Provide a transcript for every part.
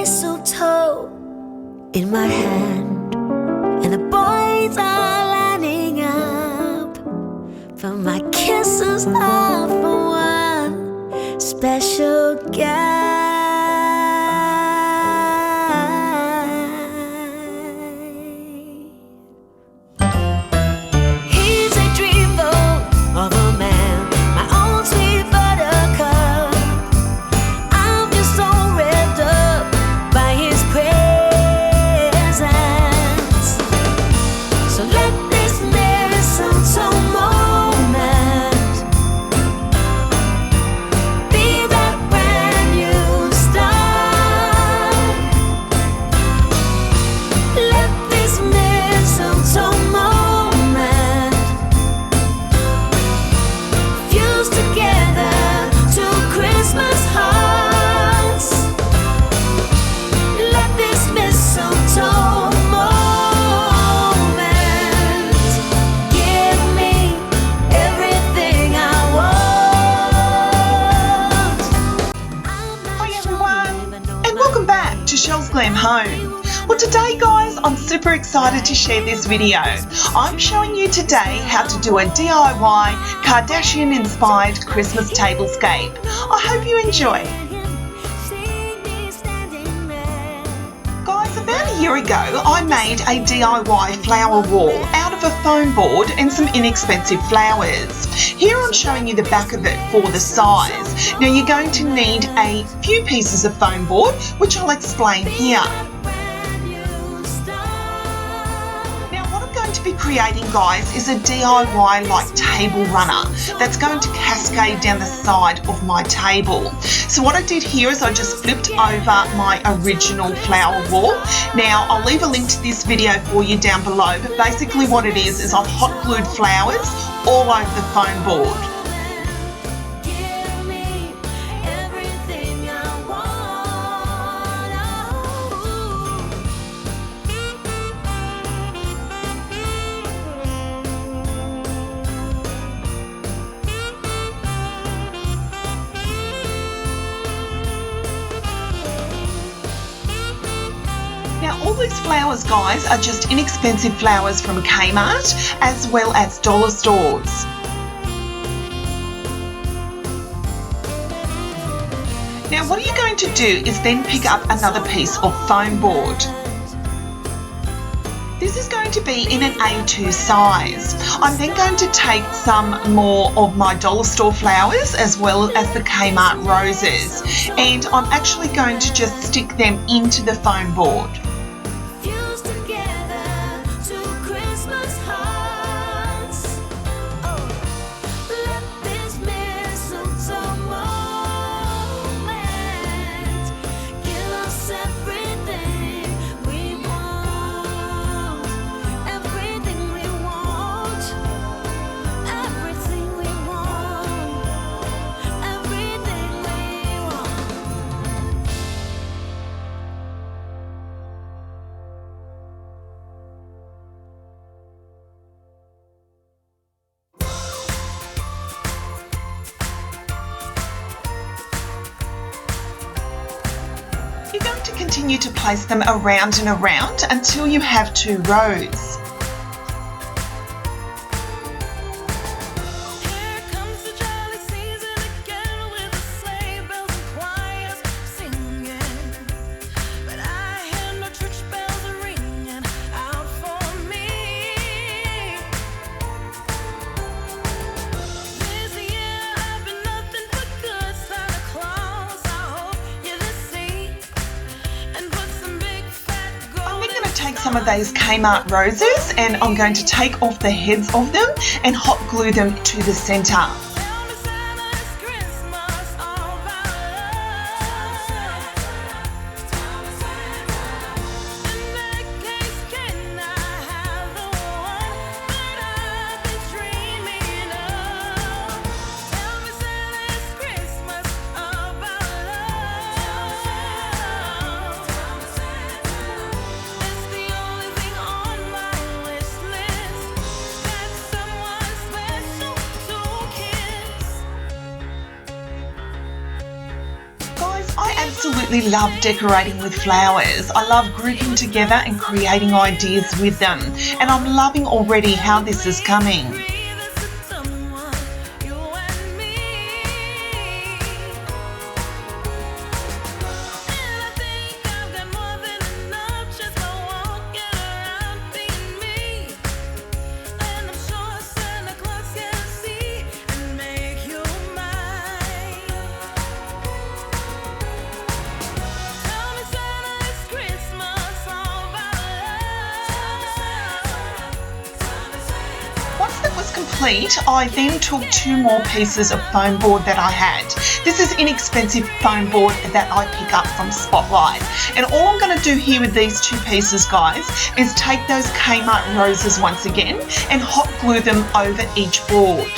mistletoe in my hand, and the boys are lining up for my kisses all for one special guy. He's a dreamboat of a man, my own sweet buttercup. I'm just so revved up by his presence. So let this mistletoe moment be that brand new start. Let this mistletoe moment fuse together to Christmas hearts. Let this mistletoe moment give me everything I want. Hi everyone, and welcome back to Chelles Glam Home. Well, today guys, I'm super excited to share this video. I'm showing you today how to do a DIY Kardashian inspired Christmas tablescape. I hope you enjoy. Guys, about a year ago I made a DIY flower wall out of a foam board and some inexpensive flowers. Here I'm showing you the back of it for the size. Now you're going to need a few pieces of foam board, which I'll explain here. Now what I'm going to be creating, guys, is a DIY like table runner that's going to cascade down the side of my table. So what I did here is I just flipped over my original flower wall. Now I'll leave a link to this video for you down below, but basically what it is I've hot glued flowers all over the foam board. Give me everything I Now all these flowers, guys, are just inexpensive flowers from Kmart as well as dollar stores. Now what you're going to do is then pick up another piece of foam board. This is going to be in an A2 size. I'm then going to take some more of my dollar store flowers as well as the Kmart roses, and I'm actually going to just stick them into the foam board. fuse together to Christmas hearts. Oh, let this mistletoe moment give us everything we want. Everything we want. Everything we want. Everything we want. You're going to continue to place them around and around until you have 2 rows. Here comes the jolly season again with the sleigh bells and choirs singing. But I hear no church bells ringing out for me. This year I've been nothing but good, Santa Claus. I hope you to see and put some big fat gold. I'm then going to take some of these Kmart roses and I'm going to take off the heads of them and hot glue them to the centre. Tell me Santa, it's Christmas all about love. In that case, can I have the one that I've been dreaming of? Tell me Santa, it's Christmas about love. It's the only thing on my wish list that someone special to kiss. absolutely love decorating with flowers. I love grouping together and creating ideas with them. And I'm loving already how this is coming. Complete, I then took 2 more pieces of foam board that I had. This is inexpensive foam board that I pick up from Spotlight. And all I'm going to do here with these 2 pieces, guys, is take those Kmart roses once again and hot glue them over each board.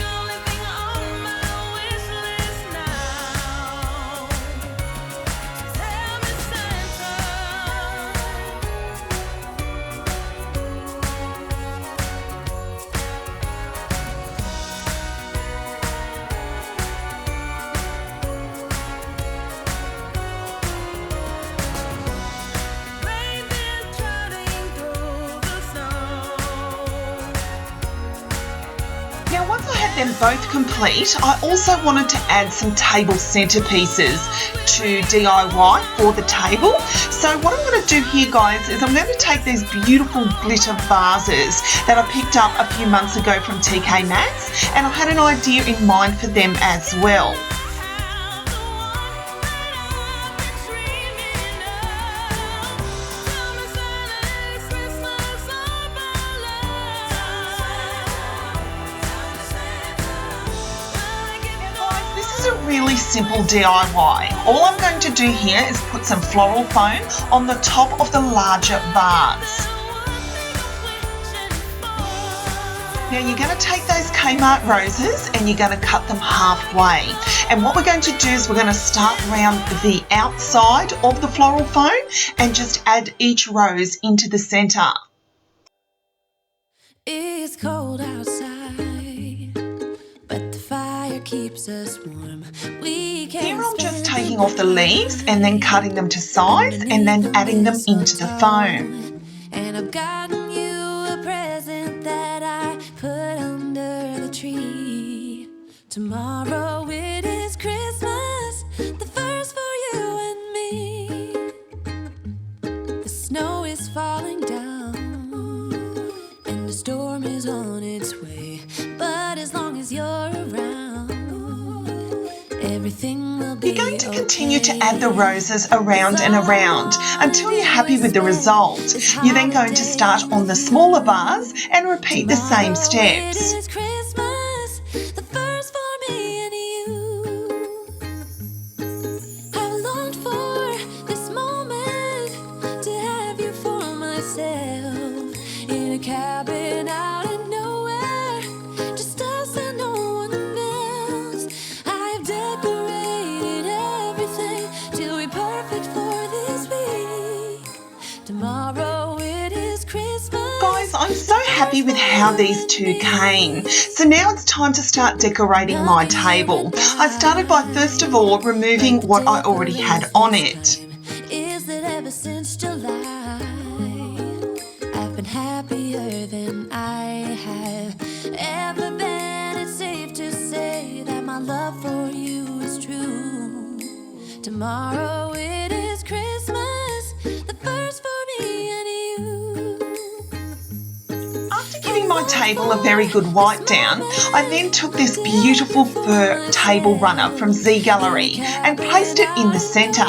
Now once I had them both complete, I also wanted to add some table centerpieces to DIY for the table. So what I'm going to do here, guys, is I'm going to take these beautiful glitter vases that I picked up a few months ago from TK Maxx, and I had an idea in mind for them as well. Really simple DIY. All I'm going to do here is put some floral foam on the top of the larger vase. Now you're going to take those Kmart roses and you're going to cut them halfway. And what we're going to do is we're going to start around the outside of the floral foam and just add each rose into the centre. It's cold outside, but the fire keeps us warm. Here I'm just taking off the leaves and then cutting them to size and then adding them into the foam. And I've gotten you a present that I put under the tree. Tomorrow it is Christmas, the first for you and me. The snow is falling down and the storm is on its way. But as long as you're around, everything will be. You're going to continue to add the roses around and around until you're happy with the result. You're then going to start on the smaller vase and repeat the same steps. It is Christmas, the first for me and you. I longed for this moment to have you for myself in a cabin out in nowhere, just us and no one else. I've decorated everything till we're perfect for this week. Tomorrow it is Christmas. Guys, I'm so happy with how these 2 came. So now it's time to start decorating my table. I started by first of all removing what I already had on it. Is that ever since July, I've been happier than I have ever been. It's safe to say that my love for you is true. Tomorrow it is Christmas, the first for me and you. After giving my table a very good wipe down, I then took this beautiful fur table runner from Z Gallery and placed it in the centre.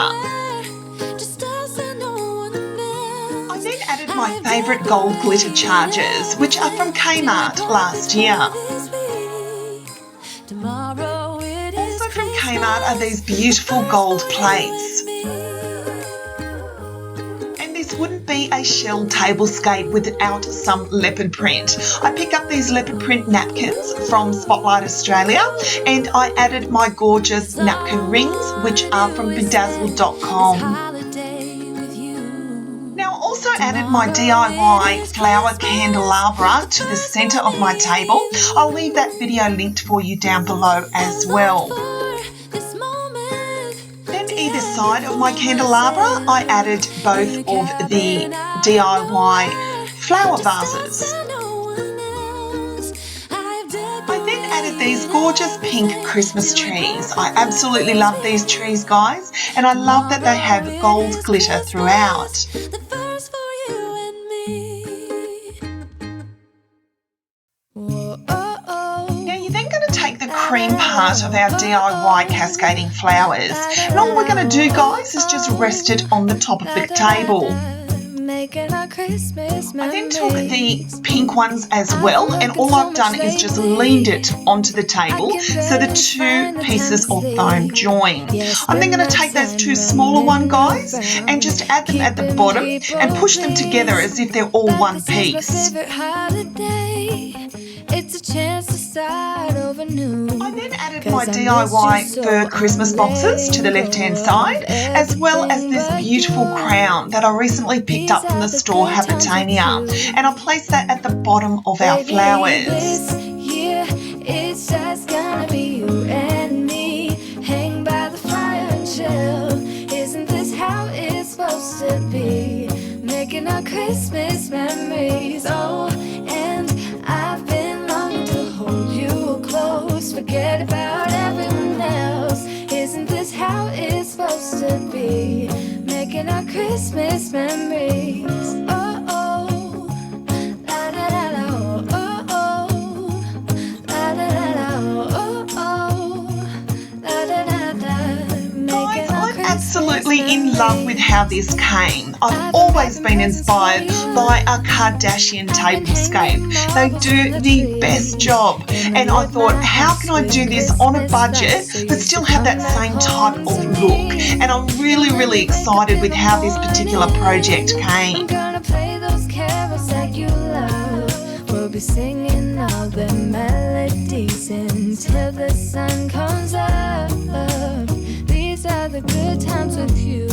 I then added my favourite gold glitter chargers, which are from Kmart last year. Also from Kmart are these beautiful gold plates. And this wouldn't be a shell tablescape without some leopard print. I picked up these leopard print napkins from Spotlight Australia and I added my gorgeous napkin rings, which are from bedazzled.com. Also added my DIY flower candelabra to the centre of my table. I'll leave that video linked for you down below as well. Then either side of my candelabra, I added both of the DIY flower vases. I then added these gorgeous pink Christmas trees. I absolutely love these trees, guys, and I love that they have gold glitter throughout. Cream part of our DIY cascading flowers, and all we're going to do, guys, is just rest it on the top of the table. I then took the pink ones as well, and all I've done is just leaned it onto the table so the two pieces of foam join. I'm then going to take those two smaller ones, guys, and just add them at the bottom and push them together as if they're all one piece. It's a chance to start over new. I then added my DIY fur Christmas boxes to the left-hand side, as well as this beautiful crown that I recently picked up from the store Habitania, and I placed that at the bottom of our flowers. This year, it's just gonna be you and me. Hang by the fire and chill. Isn't this how it's supposed to be? Making our Christmas memories. Oh, and I've been hold you close, forget about everyone else. Isn't this how it's supposed to be? Making our Christmas memories. Oh, oh, la da da da, oh, oh, la da da da, oh, oh, la da da da. Guys, I'm absolutely in love with how this came. I've always been inspired by a Kardashian tablescape. They do the best job, and I thought, how can I do this on a budget but still have that same type of look? And I'm really excited with how this particular project came. I'm gonna play those carols that you love. We'll be singing all the melodies until the sun comes up. These are the good times with you.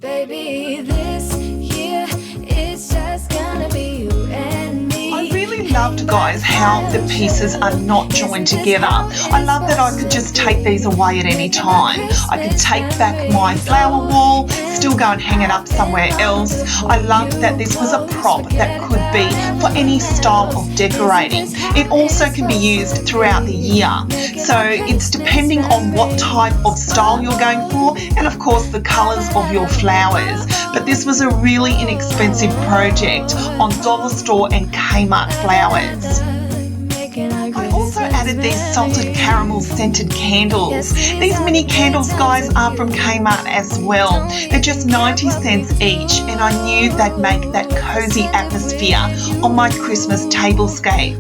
Baby, this year it's just gonna be you and me. I really loved, guys, how the pieces are not joined together. I love that I could just take these away at any time. I could take back my flower wall, still go and hang it up somewhere else. I loved that this was a prop that could be for any style of decorating. It also can be used throughout the year. So it's depending on what type of style you're going for, and of course the colours of your flowers. But this was a really inexpensive project on dollar store and Kmart flowers. I also added these salted caramel scented candles. These mini candles, guys, are from Kmart as well. They're just 90 cents each, and I knew they'd make that cozy atmosphere on my Christmas tablescape.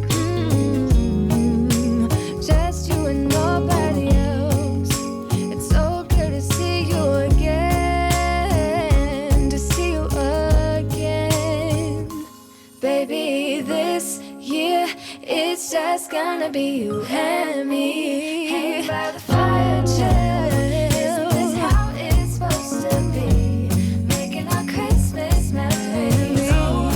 Just you and nobody else. It's so good to see you again. To see you again. Baby, this year it's just gonna be you and me. Hang by the fire, chill. Isn't this how it's supposed to be? Making our Christmas memories.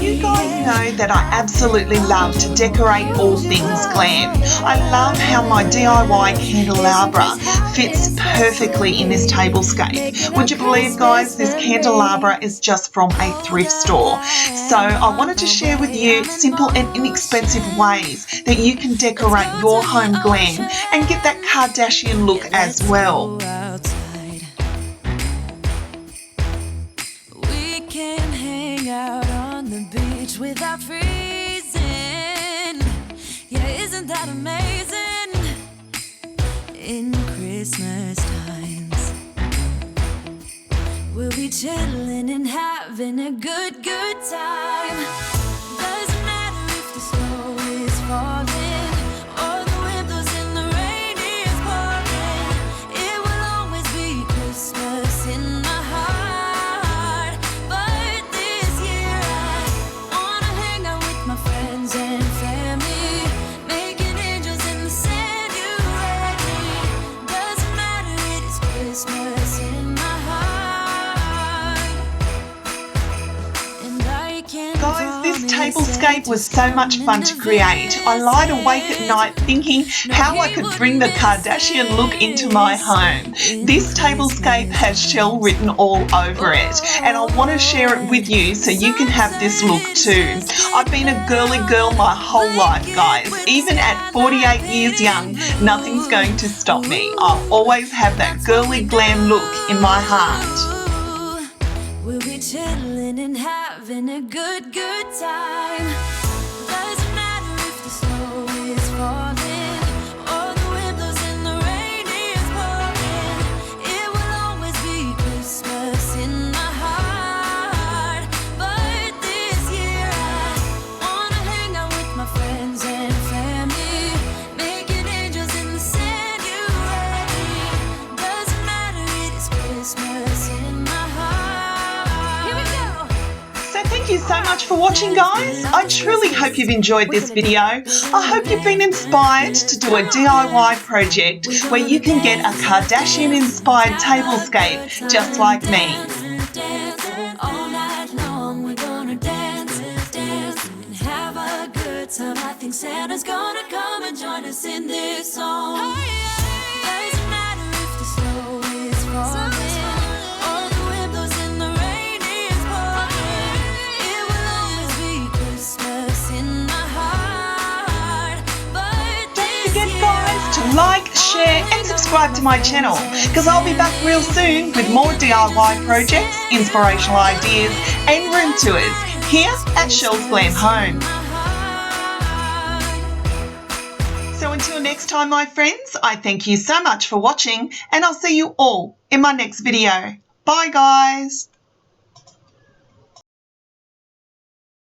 You guys know that I absolutely love to decorate all things glam. I love how my DIY candelabra fits perfectly in this tablescape. Would you believe, guys, this candelabra is just from a thrift store. So I wanted to share with you simple and inexpensive ways that you can decorate your home glam and get that Kardashian look as well. Outside. We can hang out on the beach without freezing. Yeah, isn't that amazing? In Christmas times, we'll be chilling and having a good time. Doesn't matter if the snow is falling or the wind blows and the rain is pouring. It will always be Christmas in my heart. But this year I wanna hang out with my friends and family, making angels in the sand. You ready? Doesn't matter, it is Christmas in my heart. And I can Guys, this tablescape was so much fun to create. I lied awake at night thinking how I could bring the Kardashian look into my home. This tablescape has Chelles written all over it, and I want to share it with you so you can have this look too. I've been a girly girl my whole life, guys. Even at 48 years young, nothing's going to stop me. I'll always have that girly glam look in my heart. We'll be chilling and having a good time. Doesn't matter if the snow is falling or the wind blows and the rain is pouring. It will always be Christmas in my heart. But this year I wanna hang out with my friends and family, making angels in the sanctuary. Doesn't matter, it is Christmas in my heart. Here we go. So thank you so much for watching, guys. I truly hope you've enjoyed this video. I hope you've been inspired to do a DIY project where you can get a Kardashian inspired tablescape just like me. Dance all night long. We're gonna dance and have a good time. I think Santa's gonna come and join us in this song. Doesn't matter if the snow is falling or the wind blows and the rain is pouring. It will always be Christmas in my heart. But Don't forget, guys, to like, share and subscribe to my channel, because I'll be back real soon with more DIY projects, inspirational ideas and room tours here at Chelles Glam Home. So until next time, my friends, I thank you so much for watching, and I'll see you all in my next video. Bye, guys.